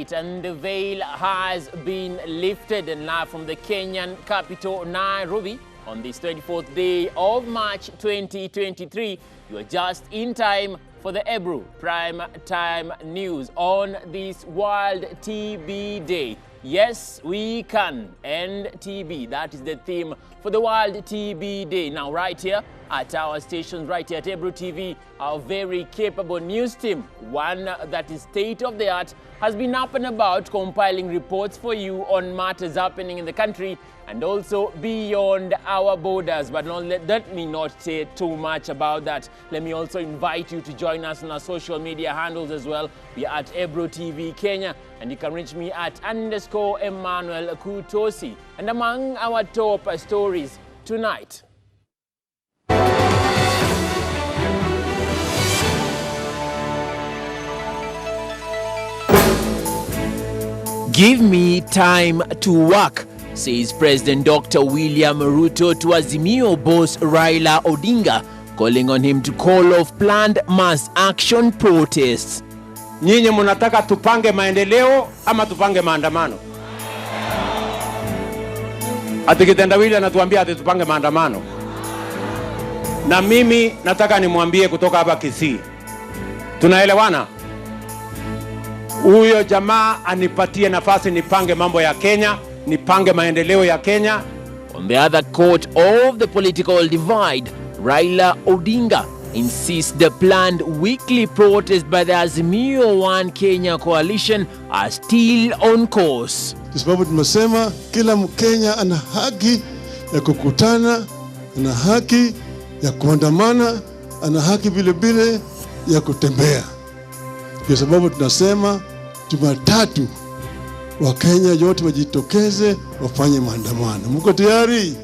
tonight, and the veil has been lifted. And live from the Kenyan capital, Nairobi, on this 24th day of March 2023, you are just in time for the Ebru Primetime News on this World TB Day. Yes, we can end TB. That is the theme for the World TB Day. Now, right here at our stations, right here at Ebrutv, our very capable news team, one that is state-of-the-art, has been up and about compiling reports for you on matters happening in the country and also beyond our borders. But let me not say too much about that. Let me also invite you to join us on our social media handles as well. We are at Ebrutv Kenya, and you can reach me at _Emmanuel Kutosi. And among our top stories tonight, give me time to work, says President Dr. William Ruto to Azimio boss Raila Odinga, calling on him to call off planned mass action protests. Nyinyi mnataka tupange maendeleo ama tupange maandamano? Ati kitendawili anatuambia ati tupange maandamano. Na mimi nataka nimwambie kutoka hapa Kisii. Tunaelewana? Huyo jamaa anipatie nafasi nipange mambo ya Kenya, nipange maendeleo ya Kenya. On the other court of the political divide, Raila Odinga insists the planned weekly protest by the Azimio One Kenya coalition are still on course. Kwa sababu tumesema kila Mkenya ana haki ya kukutana, ana haki ya kuandamana, ana haki vile vile ya kutembea. Kwa sababu tunasema Jumatatu Wakenya yote wajitokeze wafanye maandamano. Mko tayari?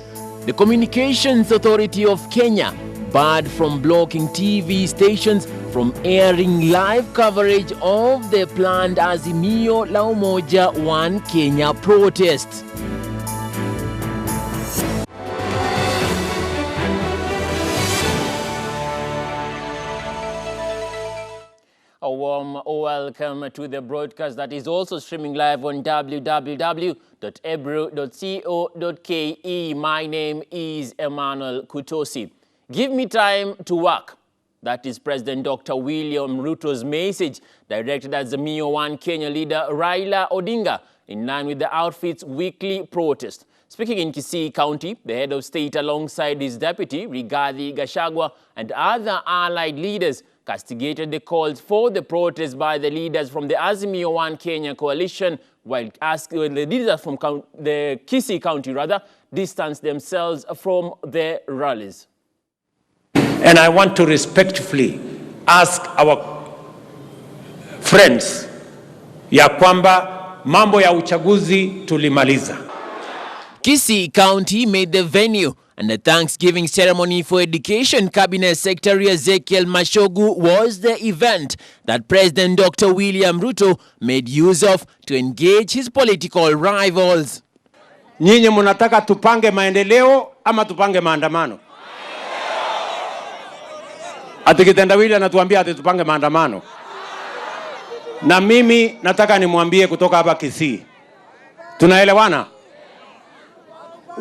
The Communications Authority of Kenya barred from blocking TV stations from airing live coverage of the planned Azimio la Umoja One Kenya protest. A warm welcome to the broadcast that is also streaming live on www.ebru.co.ke. My name is Emmanuel Kutosi. Give me time to work. That is President Dr. William Ruto's message directed at Azimio One Kenya leader Raila Odinga in line with the outfit's weekly protest. Speaking in Kisii County, the head of state alongside his deputy, Rigathi Gachagua, and other allied leaders castigated the calls for the protest by the leaders from the Azimio One Kenya coalition, while the leaders from the Kisii County distanced themselves from the rallies. And I want to respectfully ask our friends ya kwamba mambo ya uchaguzi tulimaliza. Kisii County made the venue, and the Thanksgiving ceremony for Education Cabinet Secretary Ezekiel Mashogu was the event that President Dr. William Ruto made use of to engage his political rivals. Nyinyi mnataka tupange maendeleo ama tupange maandamano? Ati kitendawili anatuambia ati tupange maandamano. Na mimi nataka nimwambie kutoka hapa Kisii. Tunaelewana?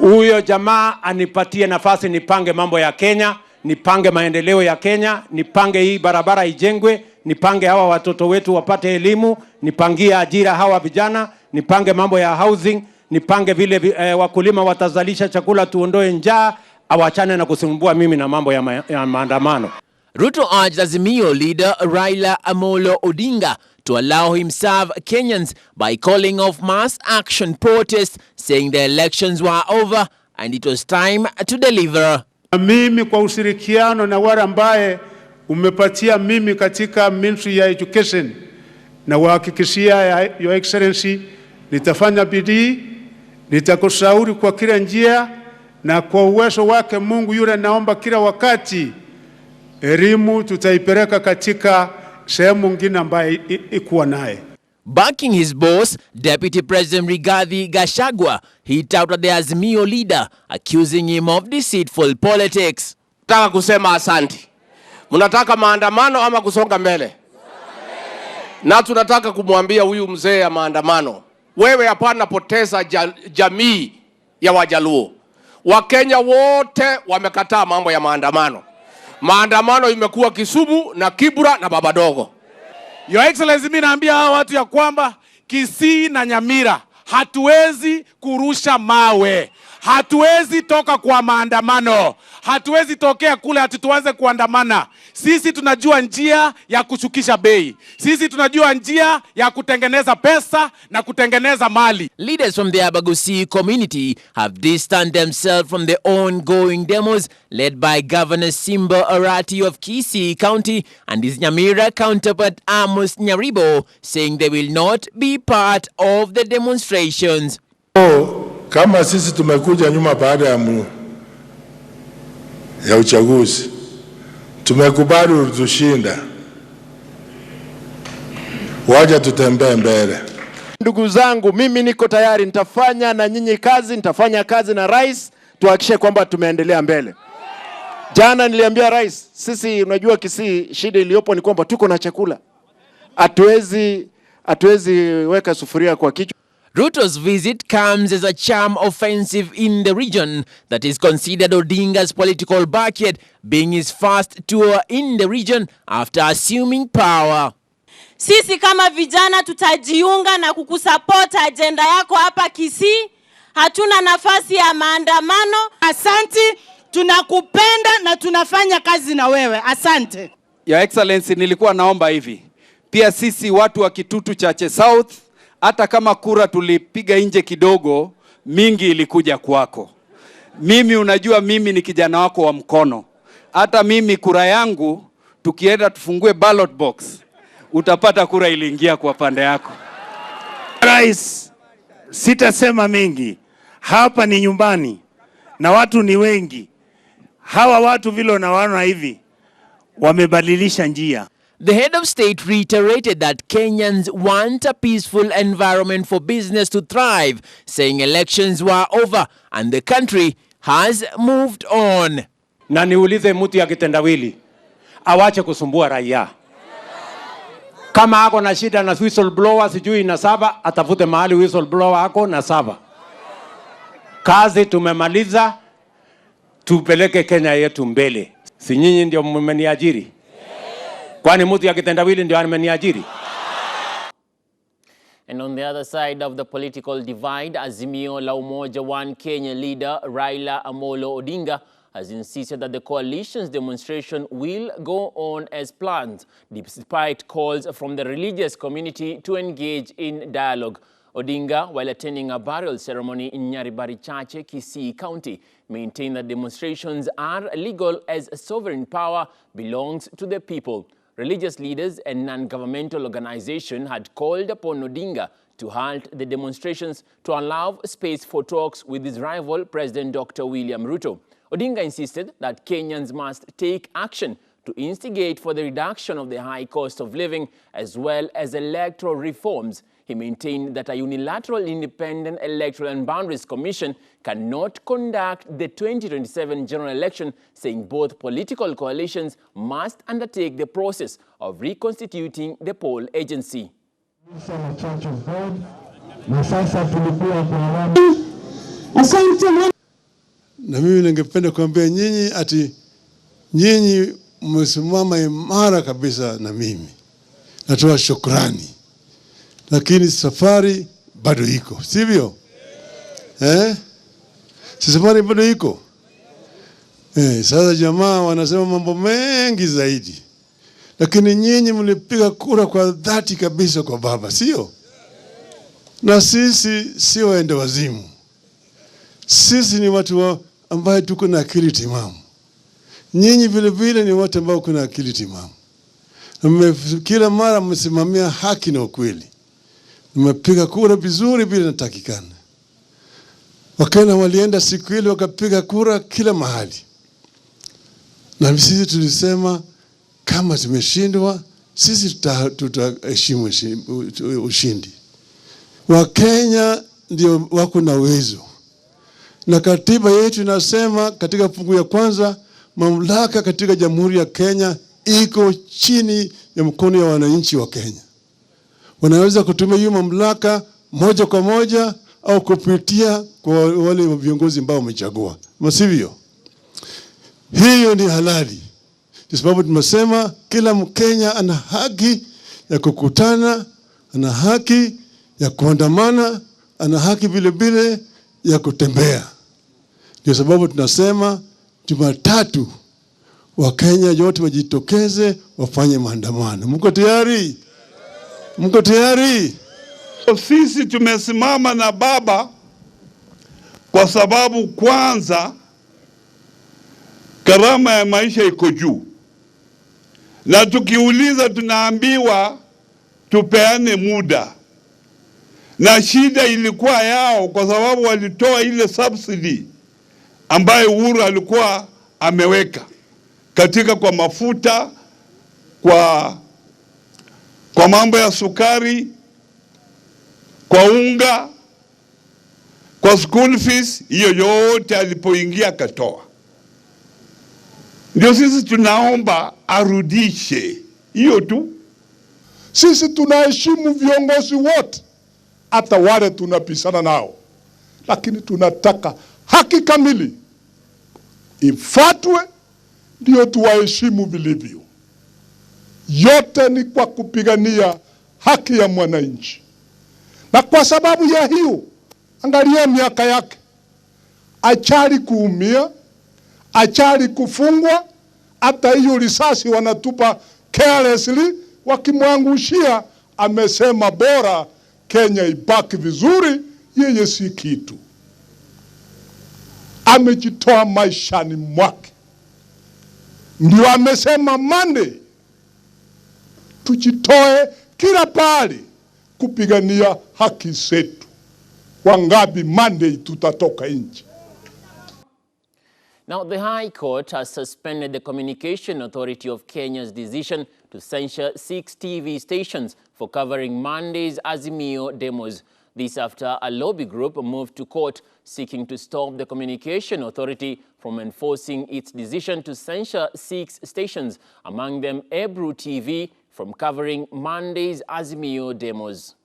Huyo jamaa anipatie nafasi nipange mambo ya Kenya, nipange maendeleo ya Kenya, nipange hii barabara ijengwe, nipange hawa watoto wetu wapate elimu, nipangie ajira hawa vijana, nipange mambo ya housing, nipange vile wakulima watazalisha chakula tuondoe njaa, awachane na kusumbua mimi na mambo ya maandamano. Ruto urged Azimio leader Raila Amolo Odinga to allow him serve Kenyans by calling off mass action protests, saying the elections were over and it was time to deliver. Mimi kwa ushirikiano na wale ambaye umepatia mimi katika Ministry ya Education na wahakikishia Your Excellency nitafanya bidii, nitakushauri kwa kila njia, na kwa uwezo wake Mungu yule naomba kila wakati elimu tutaipeleka katika sehemu nyingine ambayo ikuwa naye. Backing his boss, Deputy President Rigathi Gachagua hit out at the Azimio leader, accusing him of deceitful politics. Nataka kusema asante. Mnataka maandamano ama kusonga mbele? Na tunataka kumwambia huyu mzee ya maandamano, wewe hapana poteza jamii ya Wajaluo. Wakenya wote wamekataa mambo ya maandamano. Maandamano imekuwa Kisumu na Kibra na Babadogo. Your Excellency, mimi naambia hawa watu ya kwamba Kisii na Nyamira hatuwezi kurusha mawe. Hatuwezi toka kwa maandamano. Hatuwezi tokea kule ati tuanze kuandamana. Sisi tunajua njia ya kushukisha bei. Sisi tunajua njia ya kutengeneza pesa na kutengeneza mali. Leaders from the Abagusi community have distanced themselves from the ongoing demos led by Governor Simba Arati of Kisii County and his Nyamira counterpart Amos Nyaribo, saying they will not be part of the demonstrations. Kama sisi tumekuja nyuma baada ya uchaguzi, tumekubali utushinda, waje tutembee mbele. Ndugu zangu, mimi niko tayari, nitafanya na nyinyi kazi, nitafanya kazi na rais, tuhakikishe kwamba tumeendelea mbele. Jana niliambia rais, sisi unajua Kisii shida iliyopo ni kwamba tuko na chakula. Hatuwezi weka sufuria kwa kichwa. Ruto's visit comes as a charm offensive in the region that is considered Odinga's political backyard, being his first tour in the region after assuming power. Sisi kama vijana tutajiunga na kukusupport agenda yako hapa Kisii. Hatuna nafasi ya maandamano. Asante, tunakupenda na tunafanya kazi na wewe. Asante. Your Excellency, nilikuwa naomba hivi. Pia sisi watu wa Kitutu Chache South, hata kama kura tulipiga nje kidogo, mingi ilikuja kwako. Mimi unajua mimi ni kijana wako wa mkono. Hata mimi kura yangu, tukienda tufungue ballot box, utapata kura iliingia kwa pande yako. Rais, sitasema mingi. Hapa ni nyumbani na watu ni wengi. Hawa watu vile unawaona hivi wamebadilisha njia. The head of state reiterated that Kenyans want a peaceful environment for business to thrive, saying elections were over and the country has moved on. Na niulize mtu ya kitendawili, awache kusumbua raia. Kama ako na shida na whistleblower sijui na saba, atafute mahali whistleblower ako na saba. Kazi tumemaliza, tupeleke Kenya yetu mbele. Si nyinyi ndio mmeniajiri? Kwani mtu ya kitendawili ndio ameniajiri? And on the other side of the political divide, Azimio la Umoja One Kenya leader Raila Amolo Odinga has insisted that the coalition's demonstration will go on as planned, despite calls from the religious community to engage in dialogue. Odinga, while attending a burial ceremony in Nyaribari Chache, Kisii County, maintained that demonstrations are legal as sovereign power belongs to the people. Religious leaders and non-governmental organizations had called upon Odinga to halt the demonstrations to allow space for talks with his rival, President Dr. William Ruto. Odinga insisted that Kenyans must take action to instigate for the reduction of the high cost of living as well as electoral reforms. He maintained that a unilateral independent electoral and boundaries commission cannot conduct the 2027 general election, saying both political coalitions must undertake the process of reconstituting the poll agency. Na mimi ningependa kuambia nyinyi ati nyinyi mmesimama imara kabisa na mimi. Natoa shukrani. Lakini safari bado iko, sivyo? Safari bado iko. Sasa jamaa wanasema mambo mengi zaidi. Lakini nyinyi mlipiga kura kwa dhati kabisa kwa baba, sio? Na sisi sio waende wazimu. Sisi ni watu ambao tuko na akili timamu. Nyinyi vile vile ni watu ambao kuna akili timamu. Kila mara mmesimamia haki na ukweli. Mmepiga kura vizuri bila natakikana. Wakenya walienda siku ile wakapiga kura kila mahali. Na sisi tulisema kama tumeshindwa, sisi tutaheshimu ushindi. Wakenya ndio wako na uwezo. Na katiba yetu inasema katika fungu ya kwanza, mamlaka katika Jamhuri ya Kenya iko chini ya mkono ya wananchi wa Kenya. wanaweza kutumia hiyo mamlaka moja kwa moja au kupitia kwa wale viongozi ambao wamechagua. Masivyo, hiyo ni halali. Kwa sababu tumesema kila Mkenya ana haki ya kukutana, ana haki ya kuandamana, ana haki vile vile ya kutembea. Ndio sababu tunasema Jumatatu Wakenya yote wajitokeze wafanye maandamano. Mko tayari? Mko tayari? Sisi tumesimama na baba kwa sababu kwanza gharama ya maisha iko juu, na tukiuliza tunaambiwa tupeane muda, na shida ilikuwa yao kwa sababu walitoa ile subsidy ambayo Uhuru alikuwa ameweka katika kwa mafuta, kwa mambo ya sukari, kwa unga, kwa school fees, hiyo yote alipoingia katoa. Ndio sisi tunaomba arudishe hiyo tu. Sisi tunaheshimu viongozi wote, hata wale tunapisana nao, lakini tunataka haki kamili ifuatwe, ndio tuwaheshimu vilivyo. Yote ni kwa kupigania haki ya mwananchi, na kwa sababu ya hiyo, angalia miaka yake, achari kuumia, achari kufungwa, hata hiyo risasi wanatupa carelessly wakimwangushia. Amesema bora Kenya ibaki vizuri, yeye si kitu. Amejitoa maishani mwake. Ndio amesema Monday tujitoe kila pale kupigania haki zetu. Wangapi Monday tutatoka nje? Now, the High Court has suspended the Communication Authority of Kenya's decision to censure 6 TV stations for covering Monday's Azimio demos. This after a lobby group moved to court seeking to stop the Communication Authority from enforcing its decision to censure 6 stations, among them Ebrutv, from covering Monday's Azimio demos.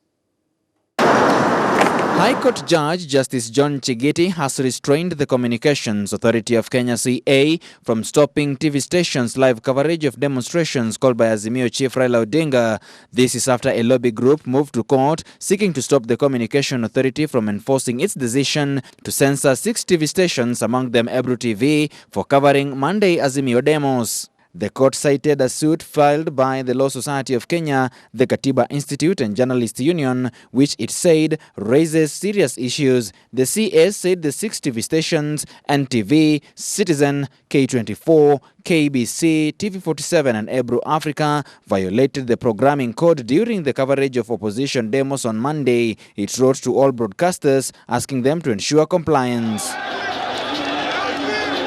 High Court Judge Justice John Chigiti has restrained the Communications Authority of Kenya CA from stopping TV stations' live coverage of demonstrations called by Azimio Chief Raila Odinga. This is after a lobby group moved to court seeking to stop the Communication Authority from enforcing its decision to censor 6 TV stations, among them Ebrutv, for covering Monday Azimio demos. The court cited a suit filed by the Law Society of Kenya, the Katiba Institute and Journalists Union, which it said raises serious issues. The CA said the 6 TV stations, NTV, Citizen, K24, KBC, TV47 and Ebru Africa, violated the programming code during the coverage of opposition demos on Monday. It wrote to all broadcasters asking them to ensure compliance.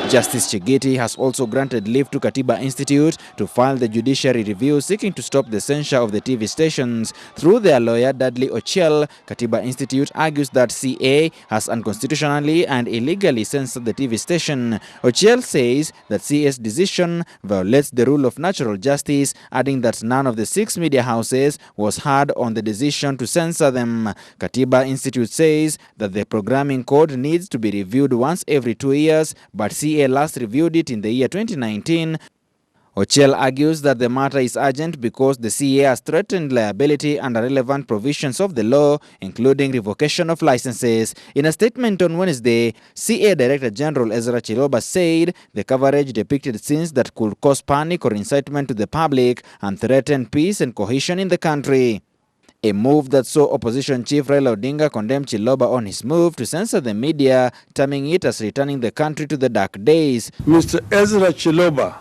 Justice Chigiti has also granted leave to Katiba Institute to file the judiciary review seeking to stop the censure of the TV stations. Through their lawyer Dudley Ochiel, Katiba Institute argues that CA has unconstitutionally and illegally censored the TV station. Ochiel says that CA's decision violates the rule of natural justice, adding that none of the 6 media houses was heard on the decision to censor them. Katiba Institute says that the programming code needs to be reviewed once every 2 years, but CA last reviewed it in the year 2019. Ochiel argues that the matter is urgent because the CA has threatened liability under relevant provisions of the law, including revocation of licenses. In a statement on Wednesday, CA Director General Ezra Chiloba said the coverage depicted scenes that could cause panic or incitement to the public and threaten peace and cohesion in the country. A move that saw opposition chief Raila Odinga condemn Chiloba on his move to censor the media, terming it as returning the country to the dark days. Mr. Ezra Chiloba,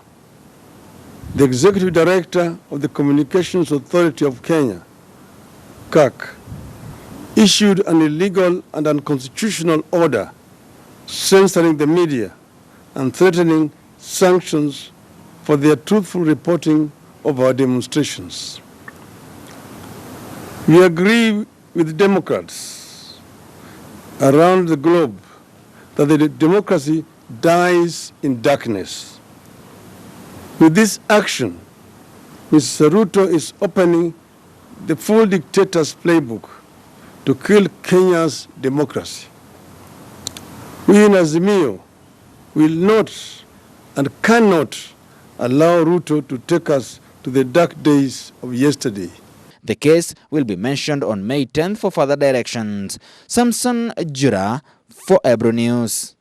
the Executive Director of the Communications Authority of Kenya, CAC, issued an illegal and unconstitutional order censoring the media and threatening sanctions for their truthful reporting of our demonstrations. We agree with Democrats around the globe that the democracy dies in darkness. With this action, Ms. Saruto is opening the full dictator's playbook to kill Kenya's democracy. We in Azimio will not and cannot allow Ruto to take us to the dark days of yesterday. The case will be mentioned on May 10th for further directions. Samson Jura for Ebru News.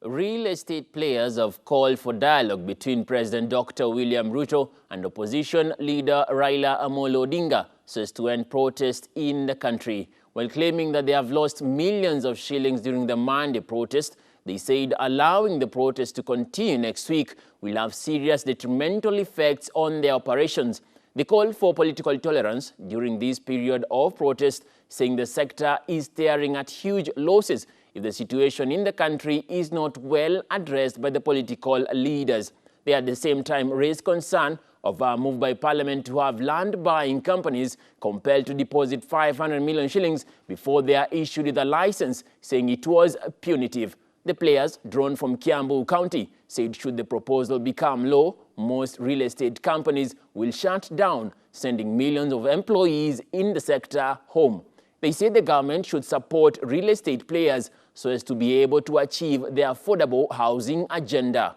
Real estate players have called for dialogue between President Dr. William Ruto and opposition leader Raila Amolo Odinga so as to end protests in the country. While claiming that they have lost millions of shillings during the Monday protest, they said allowing the protest to continue next week will have serious detrimental effects on their operations. They called for political tolerance during this period of protest, saying the sector is staring at huge losses if the situation in the country is not well addressed by the political leaders. They at the same time raised concern of a move by Parliament to have land-buying companies compelled to deposit 500 million shillings before they are issued with a license, saying it was punitive. The players, drawn from Kiambu County, said should the proposal become law, most real estate companies will shut down, sending millions of employees in the sector home. They say the government should support real estate players so as to be able to achieve their affordable housing agenda.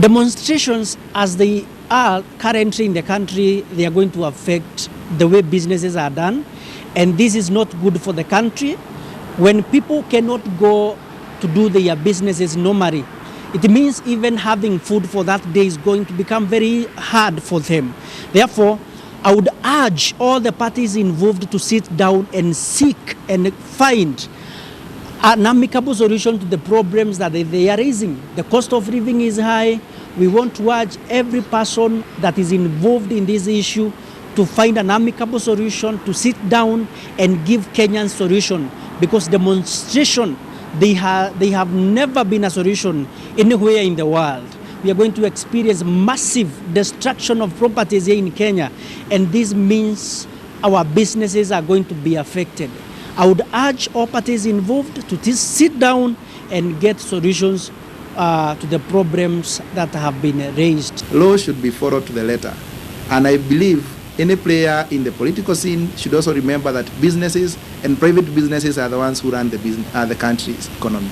Demonstrations as they are currently in the country, they are going to affect the way businesses are done, and this is not good for the country. When people cannot go to do their businesses normally, it means even having food for that day is going to become very hard for them. Therefore, I would urge all the parties involved to sit down and seek and find an amicable solution to the problems that they are raising. The cost of living is high. We want to urge every person that is involved in this issue to find an amicable solution, to sit down and give Kenyans solution, because demonstration, they have never been a solution anywhere in the world. We are going to experience massive destruction of properties here in Kenya, and this means our businesses are going to be affected. I would urge all parties involved to sit down and get solutions to the problems that have been raised. Law should be followed to the letter, and I believe any player in the political scene should also remember that businesses and private businesses are the ones who run the country's economy.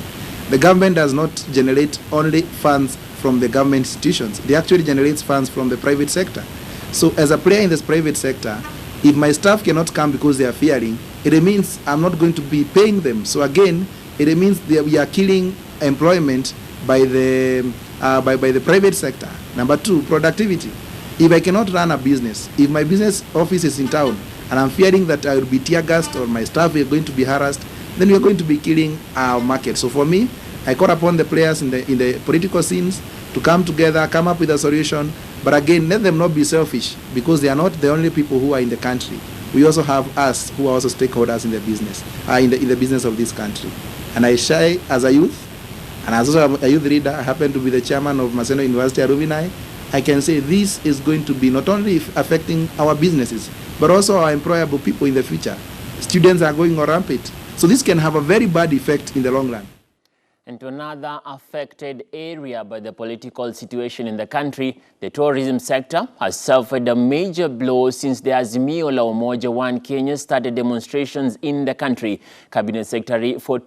The government does not generate only funds from the government institutions. They actually generate funds from the private sector. So as a player in this private sector, if my staff cannot come because they are fearing, it means I'm not going to be paying them. So again, it means that we are killing employment by the private sector. Number two, productivity. If I cannot run a business, if my business office is in town and I'm fearing that I will be tear gassed or my staff are going to be harassed, then we are going to be killing our market. So for me, I call upon the players in the political scenes to come together, come up with a solution. But again, let them not be selfish, because they are not the only people who are in the country. We also have us who are also stakeholders in the business, in the business of this country. And I share as a youth, and as also a youth leader, I happen to be the chairman of Maseno University Alumni. I can say this is going to be not only affecting our businesses, but also our employable people in the future. Students are going rampant. So this can have a very bad effect in the long run. And to another affected area by the political situation in the country, the tourism sector has suffered a major blow since the Azimio la Umoja One Kenya started demonstrations in the country. Cabinet Secretary for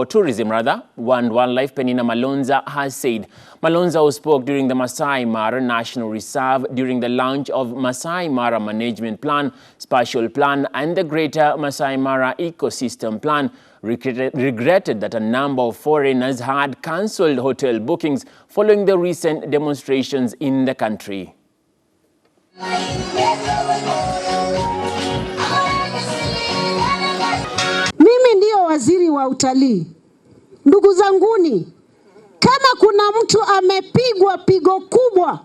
Tourism, One Life, Penina Malonza, has said. Malonza, who spoke during the Masai Mara National Reserve during the launch of Masai Mara Management Plan, Spatial Plan, and the Greater Masai Mara Ecosystem Plan, regretted that a number of foreigners had cancelled hotel bookings following the recent demonstrations in the country. Mimi ndio waziri wa utalii. Ndugu zanguni, kama kuna mtu amepigwa pigo kubwa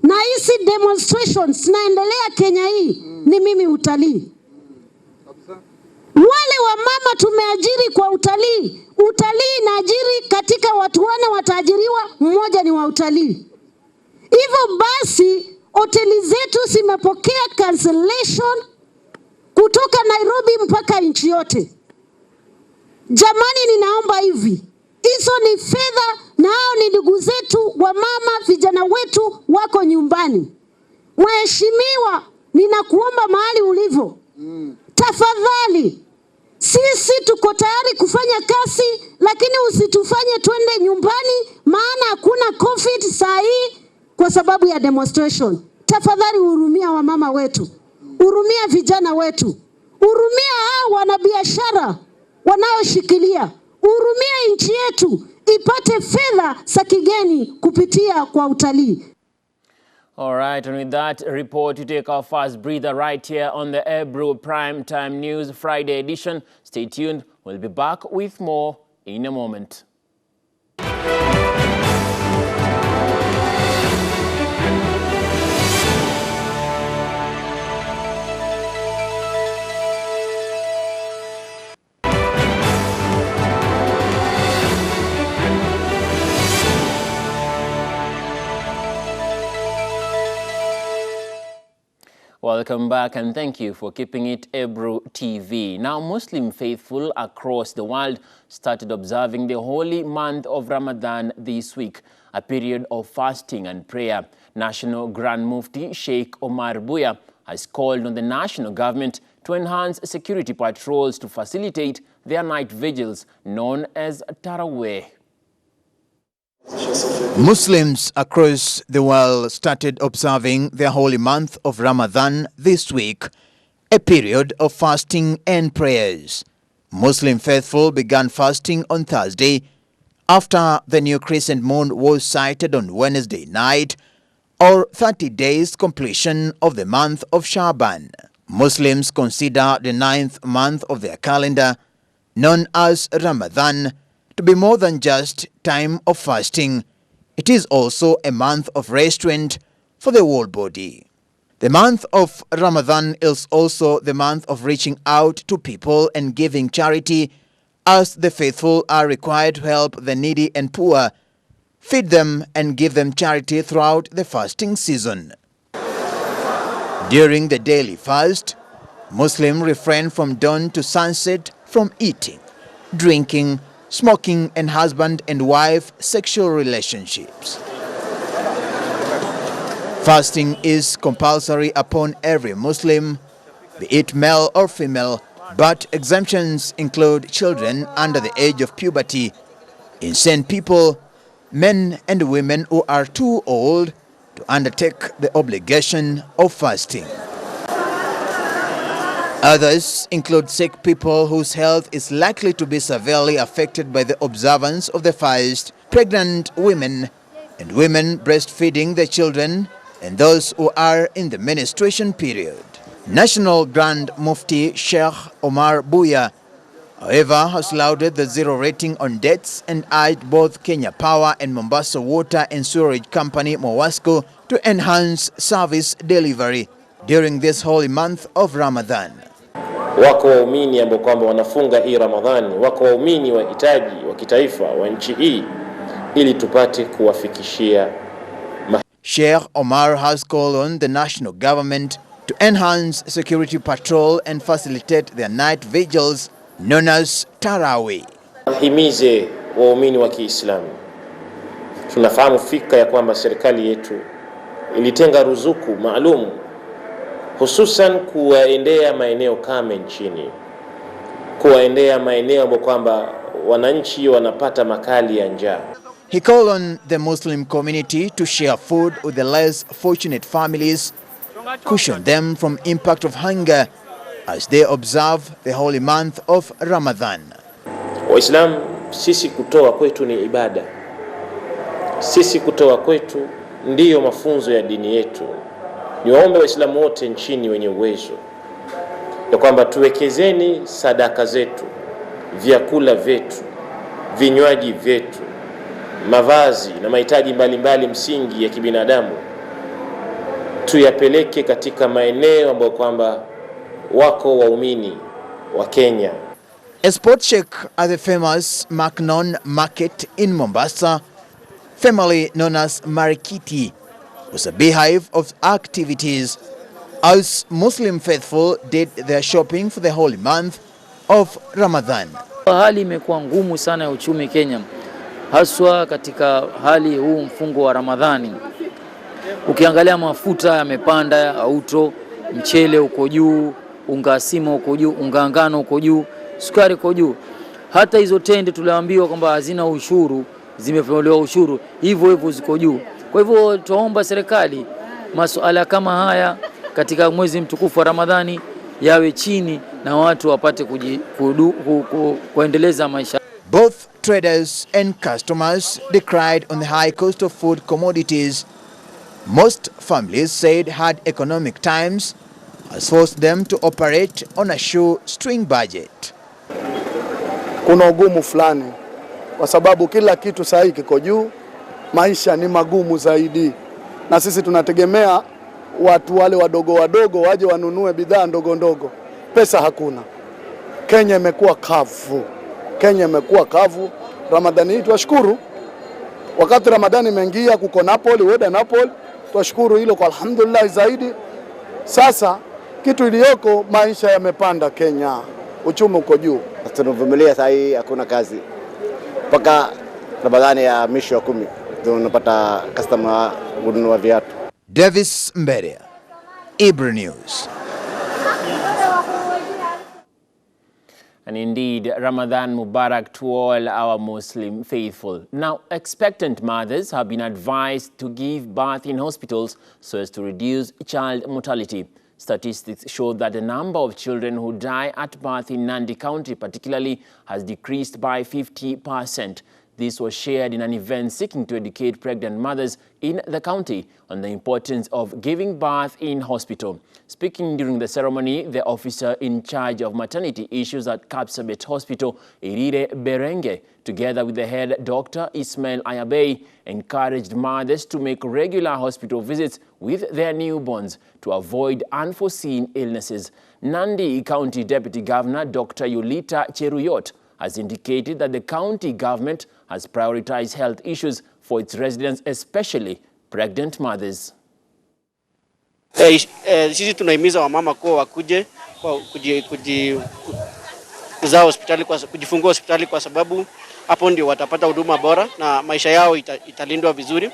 na hizi demonstrations naendelea Kenya hii, ni mimi utalii. Wale wa mama tumeajiri kwa utalii. Utalii inaajiri katika watu wane wataajiriwa, mmoja ni wa utalii. Hivyo basi, hoteli zetu zimepokea cancellation kutoka Nairobi mpaka nchi yote. Jamani, ninaomba hivi, Hizo ni fedha, na hao ni ndugu zetu wa mama, vijana wetu wako nyumbani. Mheshimiwa, ninakuomba mahali ulivyo, tafadhali, sisi tuko tayari kufanya kazi, lakini usitufanye twende nyumbani, maana hakuna COVID saa hii kwa sababu ya demonstration. Tafadhali hurumia wamama wetu, hurumia vijana wetu, hurumia hao wanabiashara wanaoshikilia, hurumia nchi yetu ipate fedha za kigeni kupitia kwa utalii. All right, and with that report, we take our first breather right here on the Ebru Primetime News Friday edition. Stay tuned. We'll be back with more in a moment. Welcome back and thank you for keeping it Ebrutv. Now, Muslim faithful across the world started observing the holy month of Ramadan this week, a period of fasting and prayer. National Grand Mufti Sheikh Omar Buya has called on the national government to enhance security patrols to facilitate their night vigils known as Taraweeh. Muslims across the world started observing their holy month of Ramadan this week, a period of fasting and prayers. Muslim faithful began fasting on Thursday after the new crescent moon was sighted on Wednesday night, or 30 days completion of the month of Shaban. Muslims consider the 9th month of their calendar, known as Ramadan, to be more than just time of fasting. It is also a month of restraint for the whole body. The month of Ramadan is also the month of reaching out to people and giving charity, as the faithful are required to help the needy and poor, feed them and give them charity throughout the fasting season. During the daily fast, Muslims refrain from dawn to sunset from eating, drinking, smoking, and husband and wife sexual relationships. Fasting is compulsory upon every Muslim, be it male or female, but exemptions include children under the age of puberty, insane people, men and women who are too old to undertake the obligation of fasting. Others include sick people whose health is likely to be severely affected by the observance of the fast, pregnant women, and women breastfeeding their children, and those who are in the menstruation period. National Grand Mufti Sheikh Omar Buya, however, has lauded the zero rating on deaths and urged both Kenya Power and Mombasa Water and Sewerage Company Mowasco to enhance service delivery during this holy month of Ramadan. Wako waumini ambao kwamba wanafunga hii Ramadhani, wako waumini wahitaji wa kitaifa wa nchi hii, ili tupate kuwafikishia. Sheikh Omar has called on the national government to enhance security patrol and facilitate their night vigils known as Taraweeh. Himize waumini wa Kiislamu. Tunafahamu fika ya kwamba serikali yetu ilitenga ruzuku maalum hususan kuwaendea maeneo kame nchini, kuwaendea maeneo ambapo kwamba wananchi wanapata makali ya njaa. He called on the Muslim community to share food with the less fortunate families, cushion them from impact of hunger as they observe the holy month of Ramadan. Waislamu, sisi kutoa kwetu ni ibada. Sisi kutoa kwetu ndiyo mafunzo ya dini yetu. Niwaombe Waislamu wote nchini wenye uwezo ya kwamba tuwekezeni sadaka zetu, vyakula vyetu, vinywaji vyetu, mavazi na mahitaji mbalimbali msingi ya kibinadamu, tuyapeleke katika maeneo ambayo kwamba wako waumini wa Kenya. A sport check at the famous Macnon Market in Mombasa, family known as Marikiti, was a beehive of activities as Muslim faithful did their shopping for the holy month of Ramadan. Hali imekuwa ngumu sana ya uchumi Kenya. haswa katika hali huu mfungo wa Ramadhani. Ukiangalia mafuta yamepanda, auto, mchele uko juu, unga sima uko juu, unga ngano uko juu, sukari uko juu. Hata hizo tende tuliambiwa kwamba hazina ushuru, zimeondolewa ushuru, hivyo ziko juu. Kwa hivyo tuomba serikali masuala kama haya katika mwezi mtukufu wa Ramadhani yawe chini na watu wapate kuendeleza maisha. Both traders and customers decried on the high cost of food commodities. Most families said hard economic times has forced them to operate on a shoestring budget. Kuna ugumu fulani kwa sababu kila kitu sasa kiko juu, maisha ni magumu zaidi. Na sisi tunategemea watu wale wadogo waje wanunue bidhaa ndogo. Pesa hakuna. Kenya imekuwa kavu. Ramadhani hii tuwashukuru. Wakati Ramadhani imeingia kuko Napoli, weda Napoli, tuwashukuru hilo kwa alhamdulillah zaidi. Sasa kitu iliyoko, maisha yamepanda Kenya. Uchumi uko juu. Tunavumilia sasa, hii hakuna kazi. Mpaka Ramadhani ya mwisho wa 10 tunapata customer kununua viatu. Davis Mbere, Ebru News. And indeed, Ramadan Mubarak to all our Muslim faithful. Now, expectant mothers have been advised to give birth in hospitals so as to reduce child mortality. Statistics show that the number of children who die at birth in Nandi County particularly has decreased by 50%. This was shared in an event seeking to educate pregnant mothers in the county on the importance of giving birth in hospital. Speaking during the ceremony, the officer in charge of maternity issues at Kapsabet Hospital, Irire Berenge, together with the head doctor Ismail Ayabei, encouraged mothers to make regular hospital visits with their newborns to avoid unforeseen illnesses. Nandi County Deputy Governor Dr. Yulita Cheruyot has indicated that the county government has prioritized health issues for its residents, especially pregnant mothers. Sisi tunahimiza wamama kuwa wakuje kuzaa hospitali, kujifungua hospitali, kwa sababu hapo ndio watapata huduma bora na maisha yao italindwa vizuri.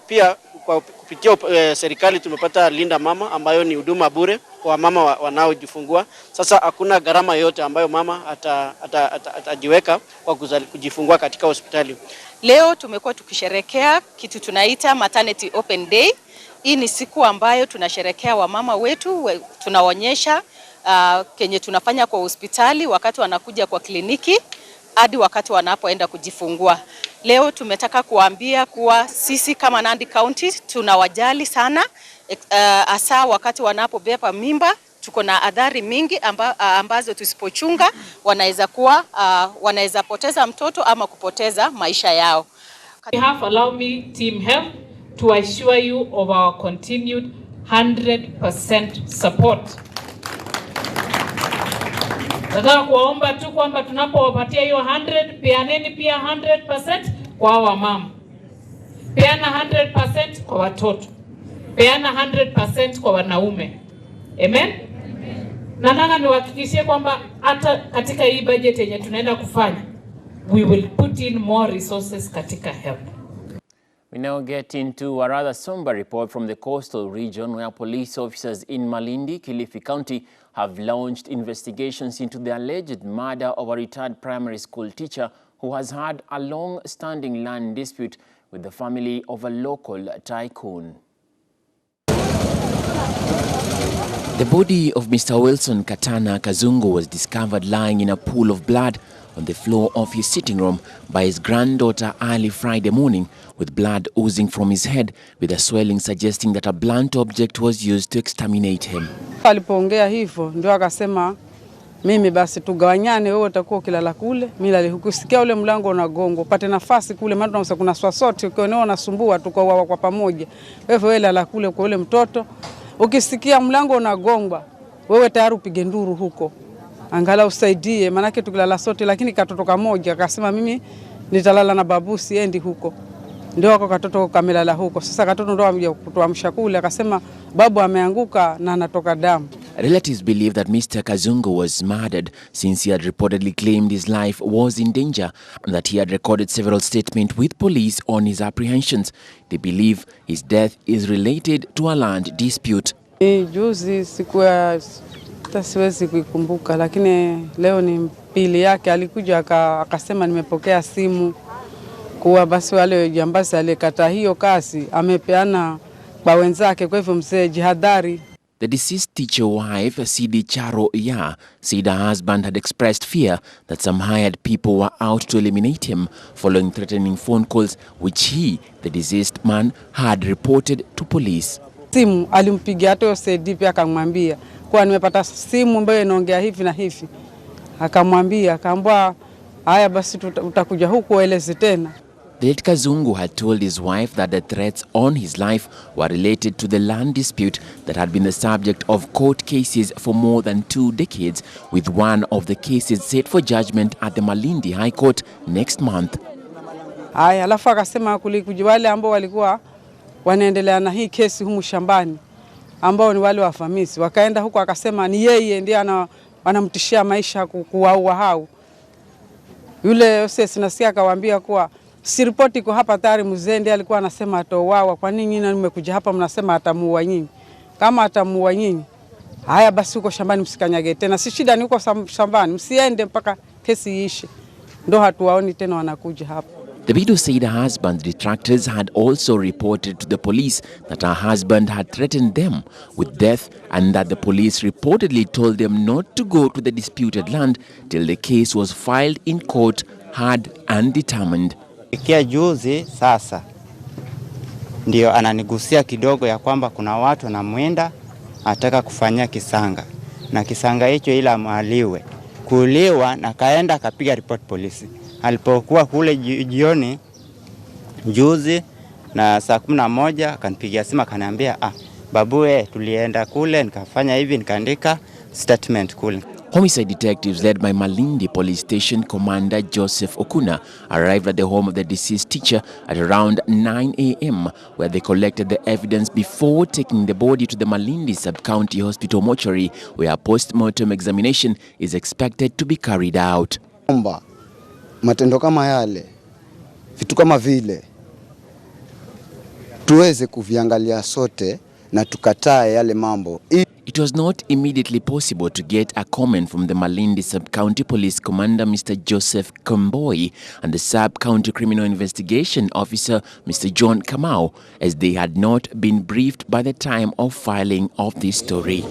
Pia kwa kupitia serikali tumepata Linda Mama ambayo ni huduma bure kwa mama wanaojifungua. Sasa hakuna gharama yoyote ambayo mama atajiweka kwa kujifungua katika hospitali. Leo tumekuwa tukisherekea kitu tunaita Maternity Open Day. Hii ni siku ambayo tunasherekea wamama wetu, tunaonyesha kenye tunafanya kwa hospitali wakati wanakuja kwa kliniki hadi wakati wanapoenda kujifungua. Leo tumetaka kuambia kuwa sisi kama Nandi County tunawajali sana, hasa wakati wanapobeba mimba. Tuko na adhari mingi ambazo tusipochunga wanaweza poteza mtoto ama kupoteza maisha yao. We have allowed me Team Health to assure you of our continued 100% support. Nataka kuwaomba tu kwamba tunapowapatia hiyo 100, peaneni pia 100% kwa wamama. Peana 100% kwa watoto. Peana 100% kwa wanaume. Amen? Nataka niwahakikishie kwamba hata katika hii budget yenye tunaenda kufanya, we will put in more resources katika health. We now get into a rather somber report from the coastal region where police officers in Malindi, Kilifi County have launched investigations into the alleged murder of a retired primary school teacher who has had a long-standing land dispute with the family of a local tycoon. The body of Mr. Wilson Katana Kazungu was discovered lying in a pool of blood on the floor of his sitting room by his granddaughter early Friday morning, with blood oozing from his head with a swelling suggesting that a blunt object was used to exterminate him. Alipoongea hivyo ndio akasema mimi basi tugawanyane, wewe utakuwa ukilala kule, mimi lale huku. Sikia ule mlango unagongo, pate nafasi kule, maana tunasema kuna swasoti, ukiona unasumbua tukao kwa pamoja. Wewe lala kule kwa ule mtoto. Ukisikia mlango unagongwa, wewe tayari upige nduru huko. Angalau usaidie, maana yake tukilala sote, lakini katoto kamoja akasema mimi nitalala na babusi endi huko. Ndio wako katoto kamelala huko. Sasa katoto ndio amekuja kutuamsha kule, akasema babu ameanguka na anatoka damu. Relatives believe that Mr. Kazungu was murdered since he had reportedly claimed his life was in danger and that he had recorded several statements with police on his apprehensions. They believe his death is related to a land dispute. Juzi sikuwa siwezi kuikumbuka, lakini leo ni pili yake. Alikuja akasema nimepokea simu kuwa basi wale jambazi alikata hiyo kasi amepeana kwa wenzake, kwa hivyo mzee jihadhari. The deceased teacher wife, Sidi Charo Ya, said her husband had expressed fear that some hired people were out to eliminate him following threatening phone calls which he, the deceased man, had reported to police. Simu alimpigia hata Saidi pia akamwambia kwa nimepata simu ambayo inaongea hivi na hivi. Akamwambia akaambia haya basi utakuja huku ueleze tena. The late Kazungu had told his wife that the threats on his life were related to the land dispute that had been the subject of court cases for more than 2 decades, with one of the cases set for judgment at the Malindi High Court next month. Haya, alafu akasema kulikuja wale ambao walikuwa wanaendelea na hii kesi humu shambani ambao ni wale wafamisi, wakaenda huko akasema ni yeye ndiye anamtishia maisha kuwaua hao. Yule sasa nasikia akawaambia kuwa si ripoti iko hapa tayari, mzee ndiye alikuwa anasema atauawa. Kwa nini nyinyi mmekuja hapa mnasema atamuua nyinyi? Kama atamuua nyinyi, haya basi huko shambani msikanyage tena. Si shida ni huko shambani, msiende mpaka kesi iishe. Ndo hatuwaoni tena wanakuja hapa. The widow said her husband's detractors had also reported to the police that her husband had threatened them with death and that the police reportedly told them not to go to the disputed land till the case was filed in court, heard and determined. Ikia juzi sasa ndio ananigusia kidogo ya kwamba kuna watu wanamwenda ataka kufanyia kisanga na kisanga hicho ila amaliwe kuuliwa, na kaenda akapiga report polisi. Alipokuwa kule jioni juzi na saa 11 akanipigia simu akaniambia babu tulienda kule nikafanya hivi nikaandika statement kule. Homicide detectives led by Malindi Police Station Commander Joseph Okuna arrived at the home of the deceased teacher at around 9 a.m. where they collected the evidence before taking the body to the Malindi Sub-County Hospital mortuary where a post-mortem examination is expected to be carried out. Matendo kama yale, vitu kama vile, tuweze kuviangalia sote na tukatae yale mambo. It was not immediately possible to get a comment from the Malindi Sub-County Police Commander Mr. Joseph Komboi and the Sub-County Criminal Investigation Officer Mr. John Kamau, as they had not been briefed by the time of filing of this story.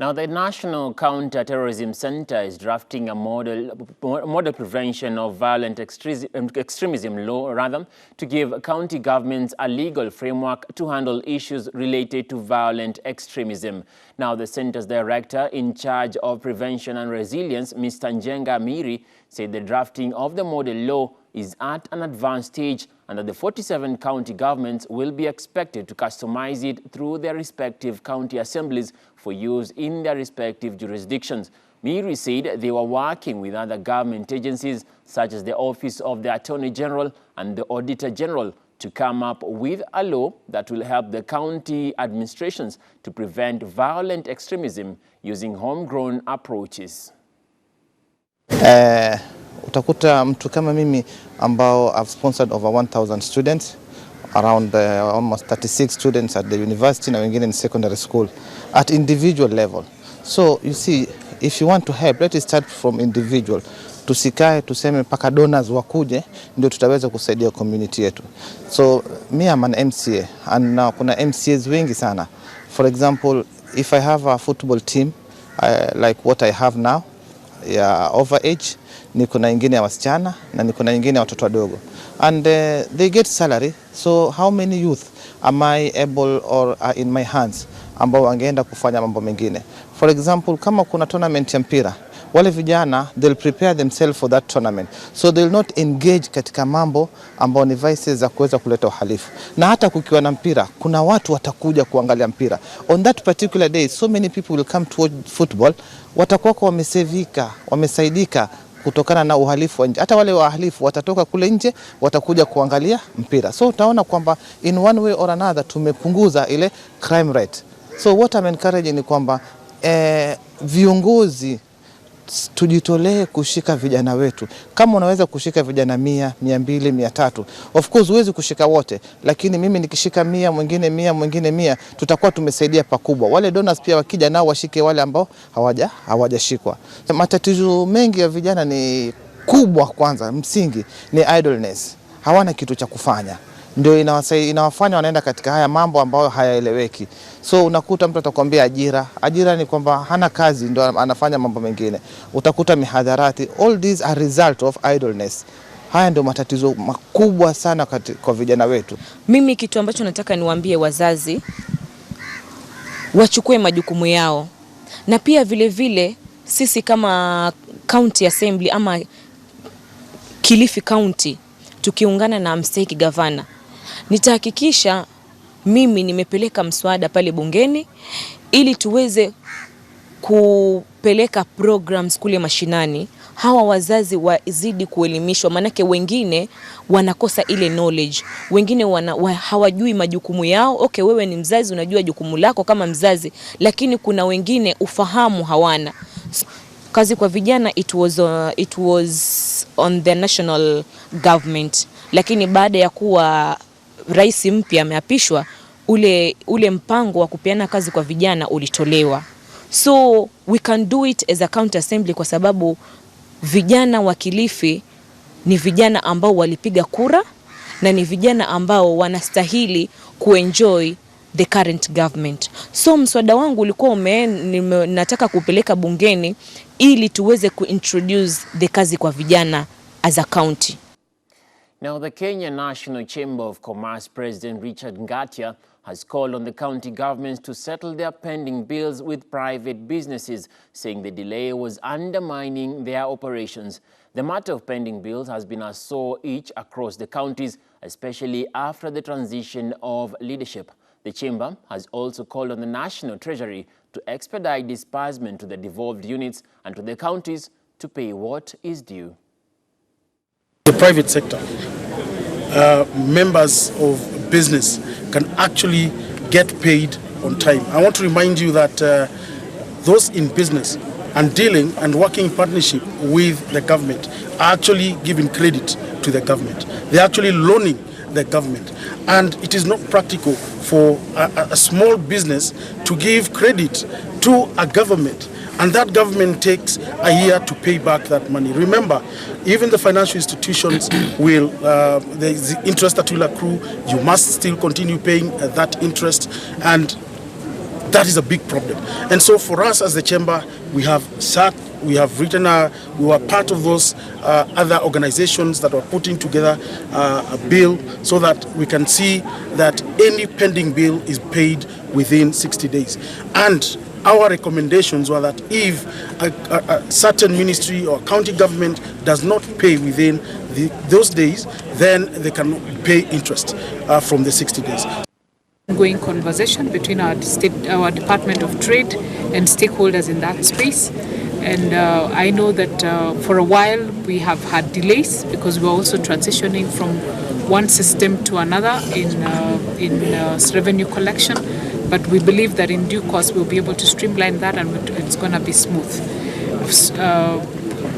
Now, the National Counter-Terrorism Center is drafting a model prevention of violent extremism law, to give county governments a legal framework to handle issues related to violent extremism. Now, the center's director in charge of prevention and resilience, Mr. Njenga Miri, said the drafting of the model law is at an advanced stage and that the 47 county governments will be expected to customize it through their respective county assemblies for use in their respective jurisdictions. Miri said they were working with other government agencies such as the Office of the Attorney General and the Auditor General to come up with a law that will help the county administrations to prevent violent extremism using homegrown approaches. Utakuta mtu kama mimi ambao I've sponsored over 1,000 students, around almost 36 students at the university na wengine in secondary school at individual level. So you see, if you want to help, let us start from individual. Tusikae tuseme paka donors wakuje ndio tutaweza kusaidia community yetu. So me I'm an MCA and now kuna MCAs wengi sana. For example, if I have a football team like what I have now, overage, niko na ingine ya wasichana na niko na ingine ya watoto wadogo, and they get salary. So how many youth am I able or are in my hands ambao wangeenda kufanya mambo mengine? For example, kama kuna tournament ya mpira, wale vijana they'll prepare themselves for that tournament, so they'll not engage katika mambo ambao ni vices za kuweza kuleta uhalifu. Na hata kukiwa na mpira, kuna watu watakuja kuangalia mpira on that particular day. So many people will come to watch football, watakuwa wamesevika, wamesaidika kutokana na uhalifu wa nje. Hata wale wahalifu watatoka kule nje, watakuja kuangalia mpira. So utaona kwamba in one way or another tumepunguza ile crime rate. So what I'm encouraging ni kwamba viongozi tujitolee kushika vijana wetu. Kama unaweza kushika vijana 100, 200, 300, of course huwezi kushika wote, lakini mimi nikishika 100, mwingine 100, mwingine 100, tutakuwa tumesaidia pakubwa. Wale donors pia wakija nao washike wale ambao hawajashikwa. Matatizo mengi ya vijana ni kubwa, kwanza msingi ni idleness. Hawana kitu cha kufanya. Ndio inawafanya wanaenda katika haya mambo ambayo hayaeleweki. So unakuta mtu atakwambia ajira ni kwamba hana kazi, ndio anafanya mambo mengine. Utakuta mihadharati. All these are result of idleness. Haya ndio matatizo makubwa sana kwa vijana wetu. Mimi kitu ambacho nataka niwaambie wazazi, wachukue majukumu yao. Na pia vile vile sisi kama county assembly ama Kilifi County tukiungana na mstahiki gavana, nitahakikisha mimi nimepeleka mswada pale bungeni ili tuweze kupeleka programs kule mashinani. Hawa wazazi wazidi kuelimishwa, manake wengine wanakosa ile knowledge. Wengine hawajui majukumu yao. Okay, wewe ni mzazi, unajua jukumu lako kama mzazi, lakini kuna wengine ufahamu hawana. Kazi kwa vijana it was on the national government, lakini baada ya kuwa rais mpya ameapishwa, ule mpango wa kupeana kazi kwa vijana ulitolewa. So we can do it as a county assembly, kwa sababu vijana wa Kilifi ni vijana ambao walipiga kura na ni vijana ambao wanastahili kuenjoy the current government. So mswada wangu ulikuwa nataka kupeleka bungeni ili tuweze kuintroduce the kazi kwa vijana as a county. Now, the Kenya National Chamber of Commerce President Richard Ngatia has called on the county governments to settle their pending bills with private businesses, saying the delay was undermining their operations. The matter of pending bills has been a sore itch across the counties, especially after the transition of leadership. The chamber has also called on the National Treasury to expedite disbursement to the devolved units and to the counties to pay what is due. The private sector, members of business can actually get paid on time. I want to remind you that those in business and dealing and working in partnership with the government are actually giving credit to the government. They're actually loaning the government. And it is not practical for a small business to give credit to a government, and that government takes a year to pay back that money. Remember, even the financial institutions will, the interest that will accrue, you must still continue paying that interest, and that is a big problem. And so for us as the chamber, we have written we were part of those other organizations that were putting together a bill so that we can see that any pending bill is paid within 60 days. And our recommendations were that if a certain ministry or county government does not pay within those days, then they can pay interest from the 60 days. Ongoing conversation between our Department of Trade and stakeholders in that space. And I know that for a while we have had delays because we're also transitioning from one system to another in revenue collection. But we believe that in due course we'll be able to streamline that and it's going to be smooth.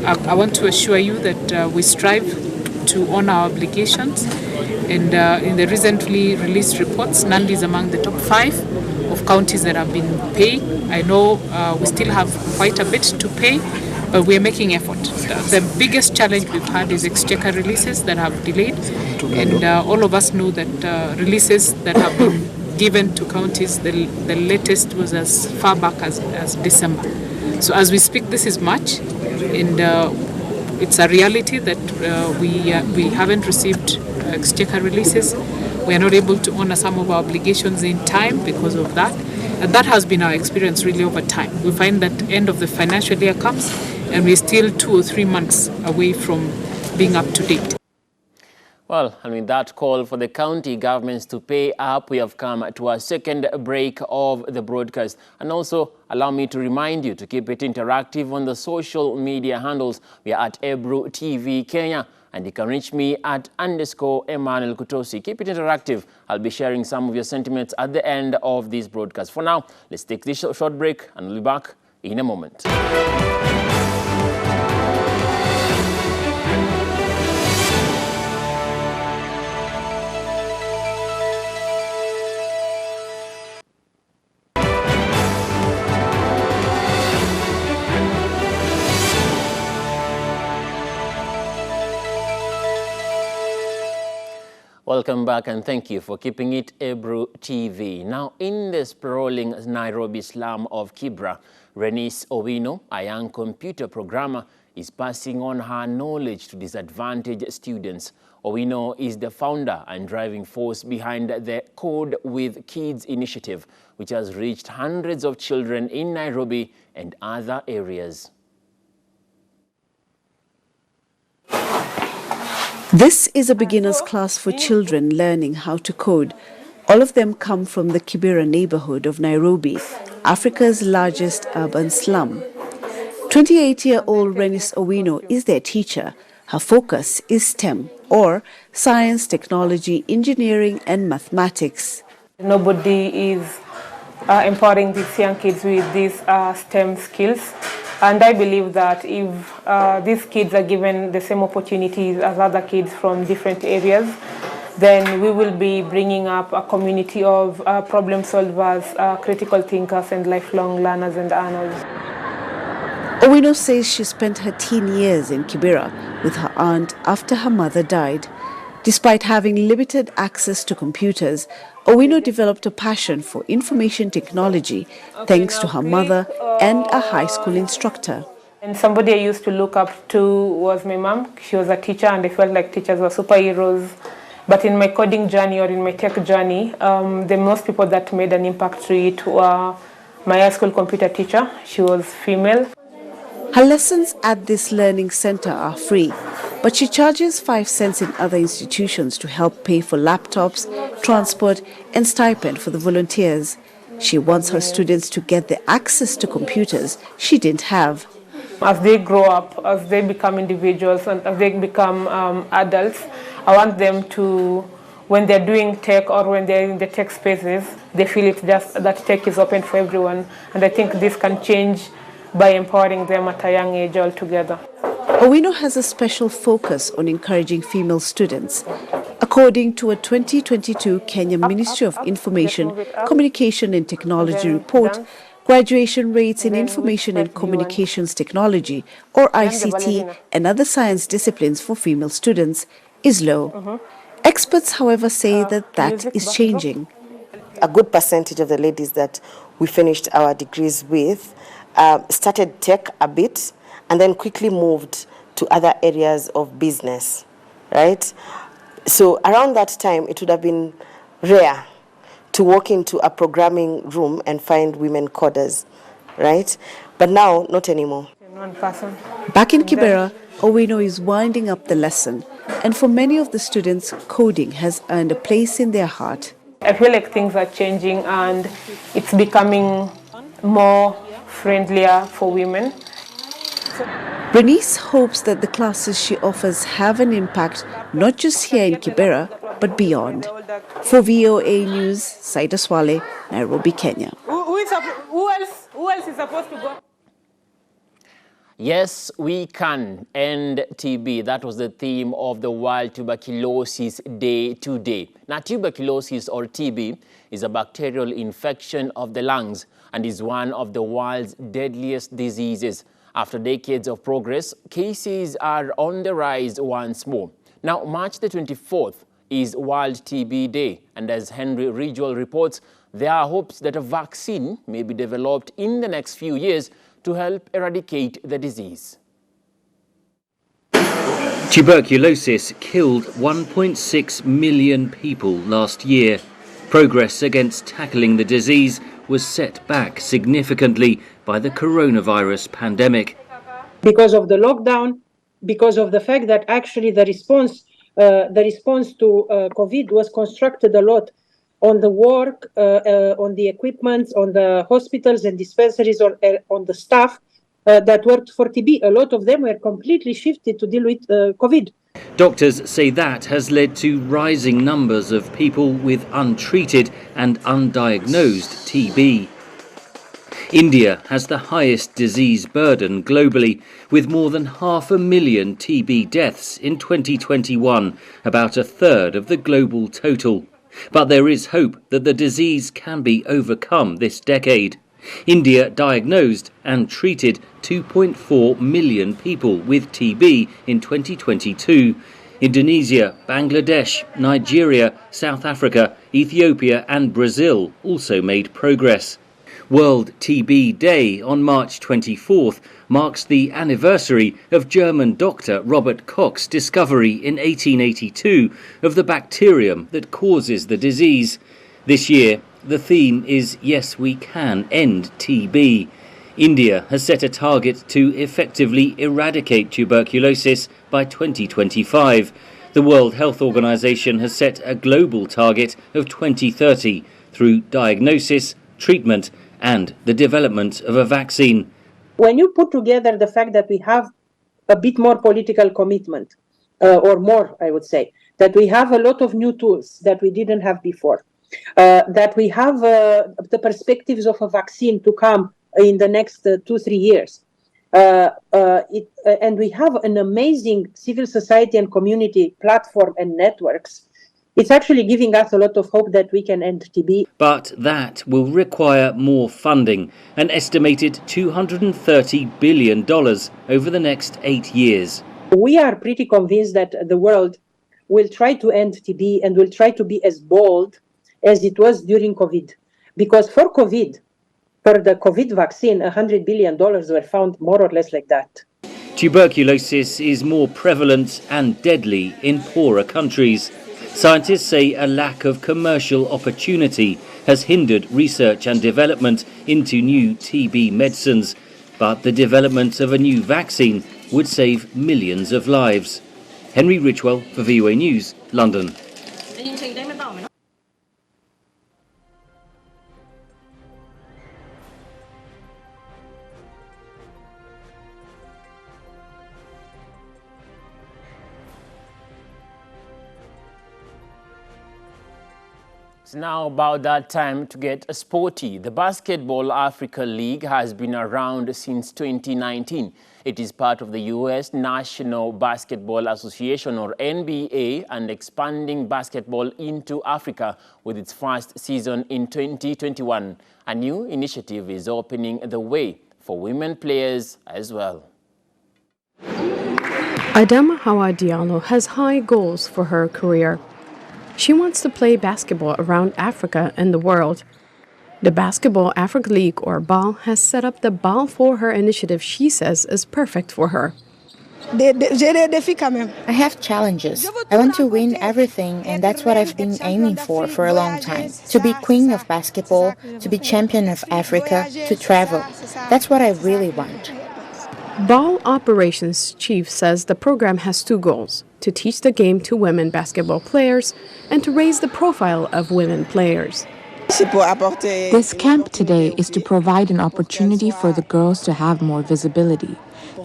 I want to assure you that we strive to honor our obligations. And in the recently released reports, Nandi is among the top 5 of counties that have been paying. I know we still have quite a bit to pay, but we are making effort. The biggest challenge we've had is exchequer releases that have delayed. And all of us know that releases that have been given to counties, the latest was as far back as December. So as we speak, this is March, and it's a reality that we haven't received exchequer releases. We are not able to honor some of our obligations in time because of that. And that has been our experience really over time. We find that end of the financial year comes and we're still 2 or 3 months away from being up to date. Well, and with that call for the county governments to pay up, we have come to our second break of the broadcast. And also, allow me to remind you to keep it interactive on the social media handles. We are at Ebrutv Kenya, and you can reach me at _Emmanuel Kutosi. Keep it interactive. I'll be sharing some of your sentiments at the end of this broadcast. For now, let's take this short break, and we'll be back in a moment. Welcome back, and thank you for keeping it Ebrutv. Now, in the sprawling Nairobi slum of Kibra, Renice Owino, a young computer programmer, is passing on her knowledge to disadvantaged students. Owino is the founder and driving force behind the Code with Kids initiative, which has reached hundreds of children in Nairobi and other areas. This is a beginner's class for children learning how to code. All of them come from the Kibera neighborhood of Nairobi, Africa's largest urban slum. 28-year-old Renice Owino is their teacher. Her focus is STEM, or science, technology, engineering, and mathematics. Nobody is empowering these young kids with these STEM skills. And I believe that if these kids are given the same opportunities as other kids from different areas, then we will be bringing up a community of problem solvers, critical thinkers, and lifelong learners and earners. Owino says she spent her teen years in Kibera with her aunt after her mother died. Despite having limited access to computers, Owino developed a passion for information technology thanks to her mother and a high school instructor. And somebody I used to look up to was my mom. She was a teacher, and I felt like teachers were superheroes. But in my coding journey or in my tech journey, the most people that made an impact to it were my high school computer teacher. She was female. Her lessons at this learning center are free, but she charges 5 cents in other institutions to help pay for laptops, transport, and stipend for the volunteers. She wants her students to get the access to computers she didn't have. As they grow up, as they become individuals, and as they become adults, I want them to, when they're doing tech or when they're in the tech spaces, they feel it's just that tech is open for everyone. And I think this can change by empowering them at a young age altogether. Owino has a special focus on encouraging female students. According to a 2022 Kenya Ministry of Information, Communication and Technology report, graduation rates in Information and Communications Technology, or ICT, and other science disciplines for female students is low. Experts, however, say that is changing. A good percentage of the ladies that we finished our degrees with started tech a bit and then quickly moved to other areas of business, right? So around that time, it would have been rare to walk into a programming room and find women coders, right? But now, not anymore. Back in Kibera, Owino is winding up the lesson, and for many of the students, coding has earned a place in their heart. I feel like things are changing and it's becoming more friendlier for women. Renice hopes that the classes she offers have an impact not just here in Kibera, but beyond. For VOA News, Saida Swale, Nairobi, Kenya. Who else is supposed to go? Yes, we can end TB. That was the theme of the World Tuberculosis Day today. Now, tuberculosis, or TB, is a bacterial infection of the lungs and is one of the world's deadliest diseases. After decades of progress, cases are on the rise once more. Now, March the 24th is World TB Day, and as Henry Ridgewell reports, there are hopes that a vaccine may be developed in the next few years to help eradicate the disease. Tuberculosis killed 1.6 million people last year. Progress against tackling the disease was set back significantly by the coronavirus pandemic. Because of the lockdown, because of the fact that actually the response the response to COVID was constructed a lot on the work, on the equipment, on the hospitals and dispensaries, on the staff that worked for TB. A lot of them were completely shifted to deal with COVID. Doctors say that has led to rising numbers of people with untreated and undiagnosed TB. India has the highest disease burden globally, with more than 500,000 TB deaths in 2021, about a third of the global total. But there is hope that the disease can be overcome this decade. India diagnosed and treated 2.4 million people with TB in 2022. Indonesia, Bangladesh, Nigeria, South Africa, Ethiopia and Brazil also made progress. World TB Day on March 24th marks the anniversary of German doctor Robert Koch's discovery in 1882 of the bacterium that causes the disease. This year, the theme is Yes, we can end TB. India has set a target to effectively eradicate tuberculosis by 2025. The World Health Organization has set a global target of 2030 through diagnosis, treatment, and the development of a vaccine. When you put together the fact that we have a bit more political commitment, or more, I would say, that we have a lot of new tools that we didn't have before, that we have the perspectives of a vaccine to come in the next 2-3 years, and we have an amazing civil society and community platform and networks, it's actually giving us a lot of hope that we can end TB. But that will require more funding, an estimated $230 billion over the next 8 years. We are pretty convinced that the world will try to end TB and will try to be as bold as it was during COVID. Because for the COVID vaccine, $100 billion were found more or less like that. Tuberculosis is more prevalent and deadly in poorer countries. Scientists say a lack of commercial opportunity has hindered research and development into new TB medicines, but the development of a new vaccine would save millions of lives. Henry Richwell for VOA News, London. It's now about that time to get sporty. The Basketball Africa League has been around since 2019. It is part of the U.S. National Basketball Association, or NBA, and expanding basketball into Africa with its first season in 2021. A new initiative is opening the way for women players as well. Adama Hawa Diallo has high goals for her career. She wants to play basketball around Africa and the world. The Basketball Africa League, or BAL, has set up the BAL for her initiative she says is perfect for her. I have challenges. I want to win everything, and that's what I've been aiming for a long time. To be queen of basketball, to be champion of Africa, to travel. That's what I really want. BAL Operations Chief says the program has two goals: to teach the game to women basketball players and to raise the profile of women players. This camp today is to provide an opportunity for the girls to have more visibility,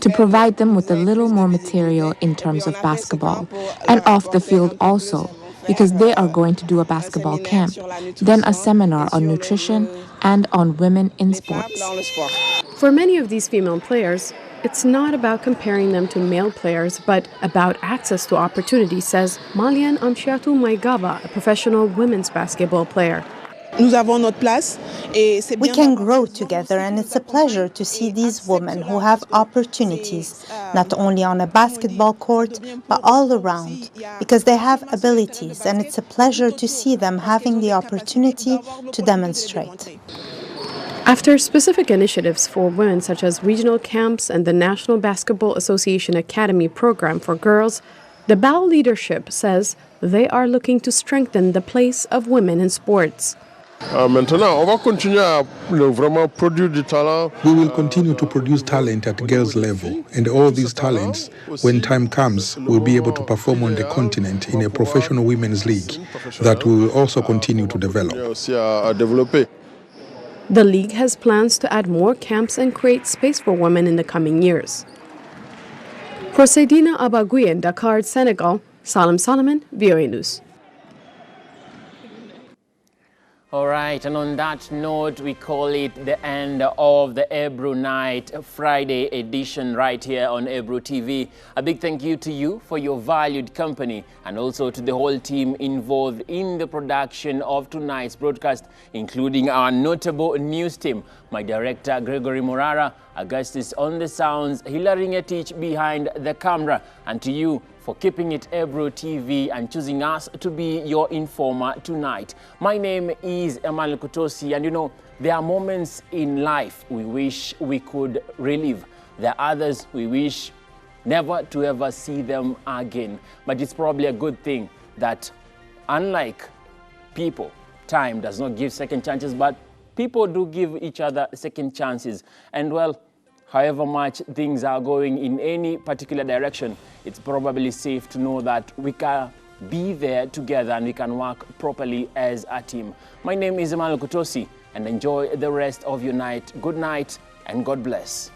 to provide them with a little more material in terms of basketball, and off the field also, because they are going to do a basketball camp, then a seminar on nutrition and on women in sports. For many of these female players, it's not about comparing them to male players, but about access to opportunity, says Malian Amshiatou Maigaba, a professional women's basketball player. We can grow together, and it's a pleasure to see these women who have opportunities, not only on a basketball court, but all around, because they have abilities, and it's a pleasure to see them having the opportunity to demonstrate. After specific initiatives for women such as regional camps and the National Basketball Association Academy program for girls, the BAL leadership says they are looking to strengthen the place of women in sports. Maintenant, on va continuer à vraiment produire du talent. We will continue to produce talent at girls' level, and all these talents, when time comes, will be able to perform on the continent in a professional women's league that we will also continue to develop. The league has plans to add more camps and create space for women in the coming years. For Seydina Abagui in Dakar, Senegal, Salam Solomon, VOA News. All right, and on that note, we call it the end of the Ebru Night Friday edition right here on Ebrutv. A big thank you to you for your valued company, and also to the whole team involved in the production of tonight's broadcast, including our notable news team, my director Gregory Morara, Augustus on the sounds, Hilary Ngetich behind the camera, and to you for keeping it Ebrutv and choosing us to be your informer tonight. My name is Emmanuel Kutosi, and you know, there are moments in life we wish we could relive. There are others we wish never to ever see them again. But it's probably a good thing that, unlike people, time does not give second chances, but people do give each other second chances. And well, however much things are going in any particular direction, it's probably safe to know that we can be there together and we can work properly as a team. My name is Emmanuel Kutosi, and enjoy the rest of your night. Good night and God bless.